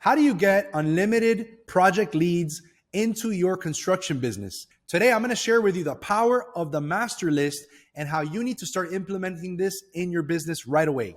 How do you get unlimited project leads into your construction business? Today, I'm going to share with you the power of the master list and how you need to start implementing this in your business right away.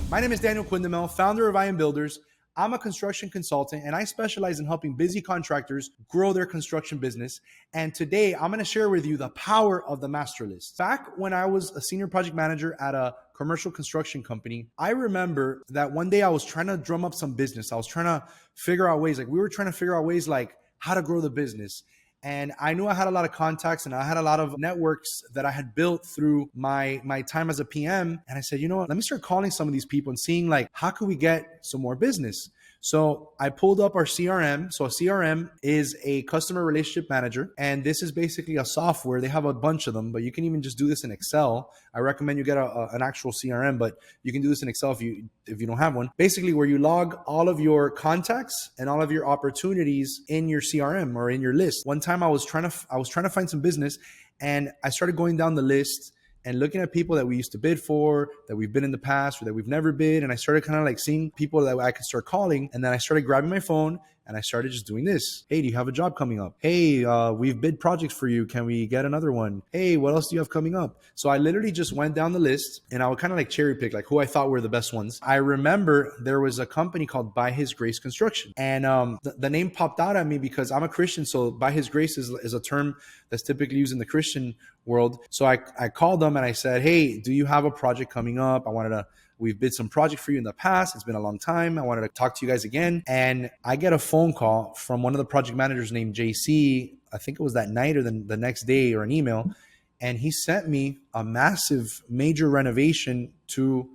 My name is Daniel Quindemil, founder of I Am Builders. I'm a construction consultant and I specialize in helping busy contractors grow their construction business. And today I'm going to share with you the power of the master list. Back when I was a senior project manager at a commercial construction company, I remember that one day I was trying to drum up some business. I was trying to figure out ways, like how to grow the business. And I knew I had a lot of contacts and I had a lot of networks that I had built through my time as a PM. And I said, you know what, let me start calling some of these people and seeing like, how can we get some more business? So I pulled up our CRM. So a CRM is a customer relationship manager. And this is basically a software. They have a bunch of them, but you can even just do this in Excel. I recommend you get an actual CRM, but you can do this in Excel if you don't have one. Basically where you log all of your contacts and all of your opportunities in your CRM or in your list. One time I was trying to find some business and I started going down the list and looking at people that we used to bid for, that we've been in the past, or that we've never bid. And I started kind of like seeing people that I could start calling. And then I started grabbing my phone and I started just doing this. Hey, do you have a job coming up? Hey, we've bid projects for you. Can we get another one? Hey, what else do you have coming up? So I literally just went down the list and I would kind of like cherry pick like who I thought were the best ones. I remember there was a company called By His Grace Construction. And the name popped out at me because I'm a Christian. So By His Grace is a term that's typically used in the Christian world. So I called them and I said, hey, do you have a project coming up? We've bid some project for you in the past. It's been a long time. I wanted to talk to you guys again. And I get a phone call from one of the project managers named JC. I think it was that night or the next day, or an email. And he sent me a massive major renovation to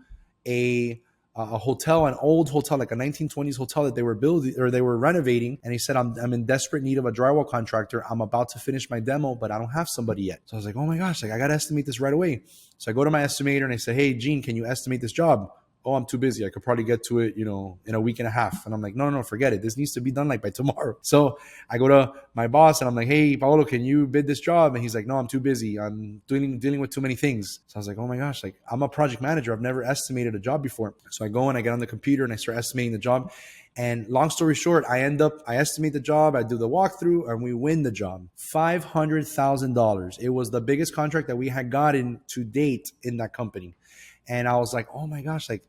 a hotel, an old hotel, like a 1920s hotel that they were building or they were renovating. And he said, I'm in desperate need of a drywall contractor. I'm about to finish my demo, but I don't have somebody yet. So I was like, oh my gosh, like I got to estimate this right away. So I go to my estimator and I say, hey, Gene, can you estimate this job? Oh, I'm too busy. I could probably get to it, in a week and a half. And I'm like, no, forget it. This needs to be done like by tomorrow. So I go to my boss and I'm like, hey, Paolo, can you bid this job? And he's like, no, I'm too busy. I'm dealing with too many things. So I was like, oh my gosh, like I'm a project manager. I've never estimated a job before. So I go and I get on the computer and I start estimating the job. And long story short, I estimate the job, I do the walkthrough, and we win the job. $500,000. It was the biggest contract that we had gotten to date in that company. And I was like, oh my gosh, like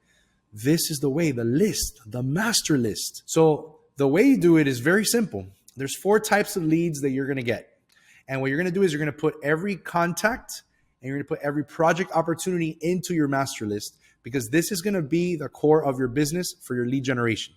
this is the way, the list, the master list. So the way you do it is very simple. There's 4 types of leads that you're going to get. And what you're going to do is you're going to put every contact and you're going to put every project opportunity into your master list, because this is going to be the core of your business for your lead generation.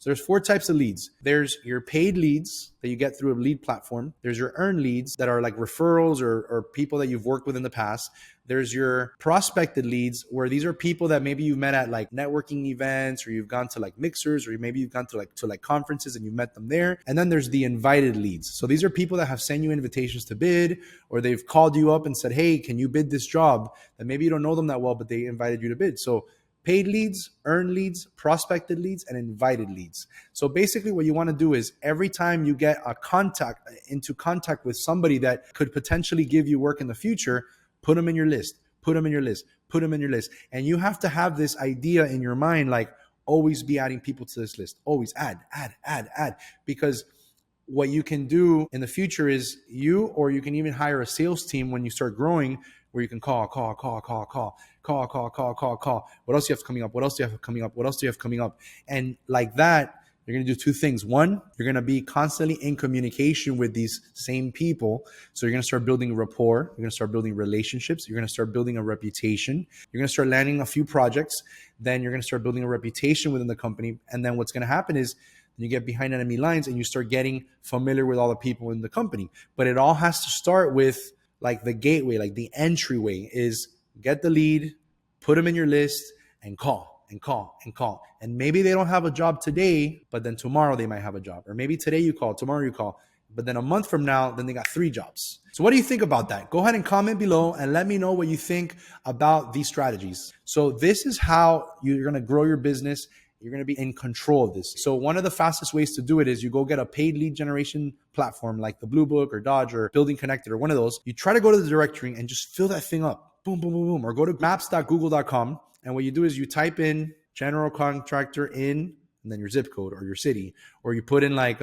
So there's 4 types of leads. There's your paid leads that you get through a lead platform. There's your earned leads that are like referrals or people that you've worked with in the past. There's your prospected leads, where these are people that maybe you've met at like networking events, or you've gone to like mixers, or maybe you've gone to conferences and you met them there. And then there's the invited leads. So these are people that have sent you invitations to bid, or they've called you up and said, hey, can you bid this job? That maybe you don't know them that well, but they invited you to bid. So paid leads, earned leads, prospected leads, and invited leads. So basically what you want to do is every time you get into contact with somebody that could potentially give you work in the future, put them in your list, put them in your list, put them in your list. And you have to have this idea in your mind, like always be adding people to this list, always add. Because what you can do in the future is you can even hire a sales team when you start growing, where you can call. What else do you have coming up? What else do you have coming up? What else do you have coming up? And like that, you're going to do 2 things. One, you're going to be constantly in communication with these same people. So you're going to start building rapport. You're going to start building relationships. You're going to start building a reputation. You're going to start landing a few projects. Then you're going to start building a reputation within the company. And then what's going to happen is you get behind enemy lines and you start getting familiar with all the people in the company. But it all has to start with like the gateway, like the entryway is get the lead, put them in your list, and call. And maybe they don't have a job today, but then tomorrow they might have a job. Or maybe today you call, tomorrow you call, but then a month from now, then they got 3 jobs. So what do you think about that? Go ahead and comment below and let me know what you think about these strategies. So this is how you're going to grow your business. You're going to be in control of this. So one of the fastest ways to do it is you go get a paid lead generation platform like the Blue Book or Dodge or BuildingConnected or one of those. You try to go to the directory and just fill that thing up. Boom, boom, boom, boom. Or go to maps.google.com. And what you do is you type in general contractor in and then your zip code or your city, or you put in like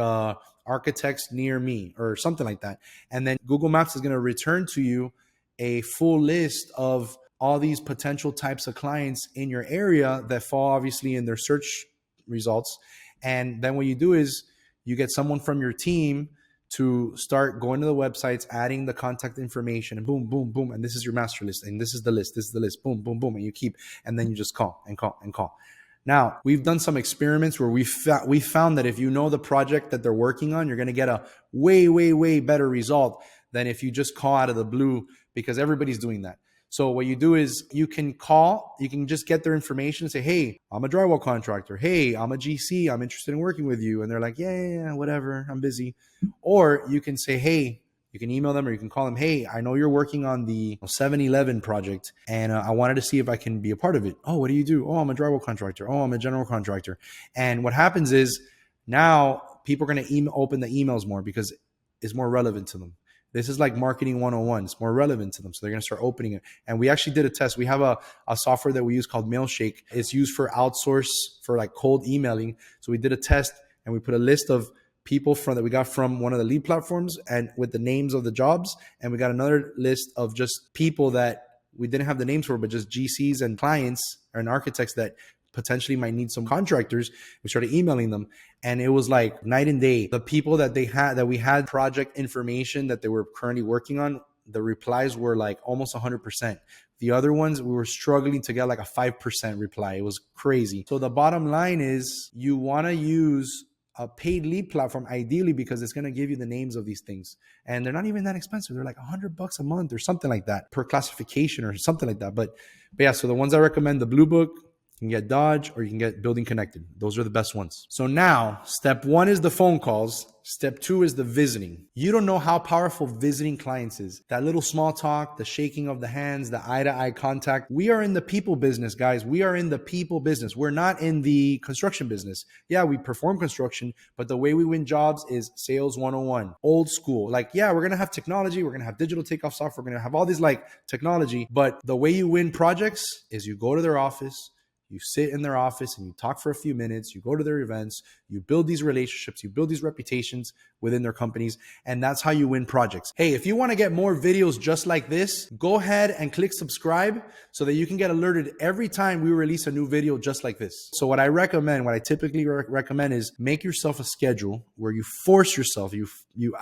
architects near me or something like that. And then Google Maps is going to return to you a full list of all these potential types of clients in your area that fall obviously in their search results. And then what you do is you get someone from your team to start going to the websites, adding the contact information, and boom, boom, boom. And this is your master list. And this is the list, boom, boom, boom. And you keep, and then you just call and call and call. Now, we've done some experiments where we found that if you know the project that they're working on, you're going to get a way, way, way better result than if you just call out of the blue, because everybody's doing that. So what you do is you can call, you can just get their information and say, hey, I'm a drywall contractor. Hey, I'm a GC. I'm interested in working with you. And they're like, yeah, whatever. I'm busy. Or you can say, hey, you can email them or you can call them. Hey, I know you're working on the 7-Eleven project and I wanted to see if I can be a part of it. Oh, what do you do? Oh, I'm a drywall contractor. Oh, I'm a general contractor. And what happens is now people are going to open the emails more because it's more relevant to them. This is like marketing 101. It's more relevant to them. So they're going to start opening it. And we actually did a test. We have a software that we use called Mailshake. It's used for outsource for like cold emailing. So we did a test and we put a list of people that we got from one of the lead platforms and with the names of the jobs. And we got another list of just people that we didn't have the names for, but just GCs and clients and architects that potentially might need some contractors. We started emailing them and it was like night and day. The people that we had project information that they were currently working on, the replies were like almost 100%. The other ones, we were struggling to get like a 5% reply. It was crazy. So the bottom line is you want to use a paid lead platform ideally because it's going to give you the names of these things. And they're not even that expensive. They're like $100 a month or something like that per classification or something like that. But yeah, so the ones I recommend, the Blue Book, you can get Dodge or you can get BuildingConnected. Those are the best ones. So now step 1 is the phone calls. Step 2 is the visiting. You don't know how powerful visiting clients is. That little small talk, the shaking of the hands, the eye-to-eye contact. We are in the people business, guys. We are in the people business. We're not in the construction business. Yeah, we perform construction, but the way we win jobs is sales 101, old school. Like, yeah, we're going to have technology. We're going to have digital takeoff software. We're going to have all these like technology, but the way you win projects is you go to their office, you sit in their office and you talk for a few minutes, you go to their events, you build these relationships, you build these reputations within their companies, and that's how you win projects. Hey, if you want to get more videos just like this, go ahead and click subscribe so that you can get alerted every time we release a new video just like this. So what I typically recommend is make yourself a schedule where you force yourself, you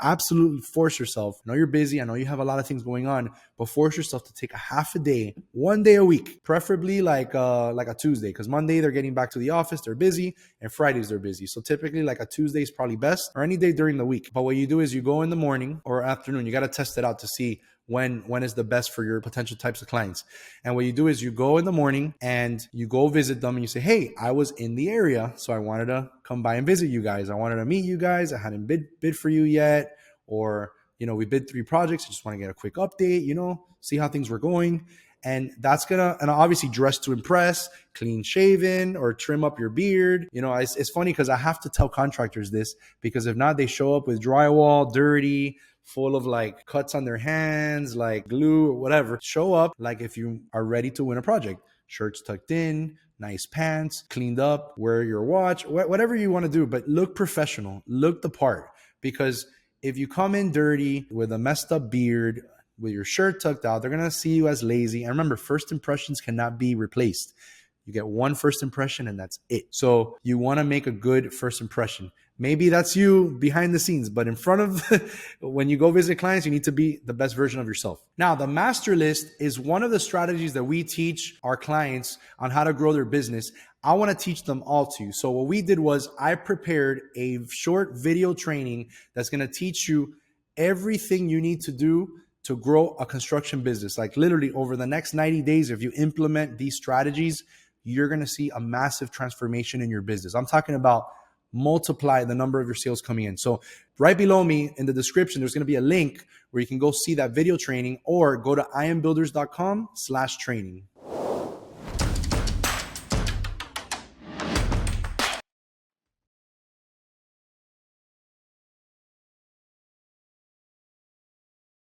absolutely force yourself. I know you're busy, I know you have a lot of things going on, but force yourself to take a half a day, 1 day a week, preferably like a Tuesday, because Monday they're getting back to the office, they're busy, and Fridays they're busy. So typically like a Tuesday is probably best, or any day during the week. But what you do is you go in the morning or afternoon. You got to test it out to see when is the best for your potential types of clients. And what you do is you go in the morning and you go visit them and you say, hey, I was in the area, so I wanted to come by and visit you guys. I wanted to meet you guys. I hadn't bid for you yet. Or, we bid 3 projects. I just want to get a quick update, see how things were going. And that's and obviously dress to impress, clean shaven, or trim up your beard. It's funny because I have to tell contractors this, because if not, they show up with drywall, dirty, full of like cuts on their hands, like glue or whatever. Show up like if you are ready to win a project. Shirts tucked in, nice pants, cleaned up, wear your watch, whatever you want to do, but look professional, look the part. Because if you come in dirty with a messed up beard, with your shirt tucked out, they're going to see you as lazy. And remember, first impressions cannot be replaced. You get one first impression and that's it. So you want to make a good first impression. Maybe that's you behind the scenes, but in front of, when you go visit clients, you need to be the best version of yourself. Now, the master list is one of the strategies that we teach our clients on how to grow their business. I want to teach them all to you. So what we did was I prepared a short video training that's going to teach you everything you need to do to grow a construction business. Like literally over the next 90 days, if you implement these strategies, you're going to see a massive transformation in your business. I'm talking about multiply the number of your sales coming in. So right below me in the description, there's going to be a link where you can go see that video training, or go to iambuilders.com/training.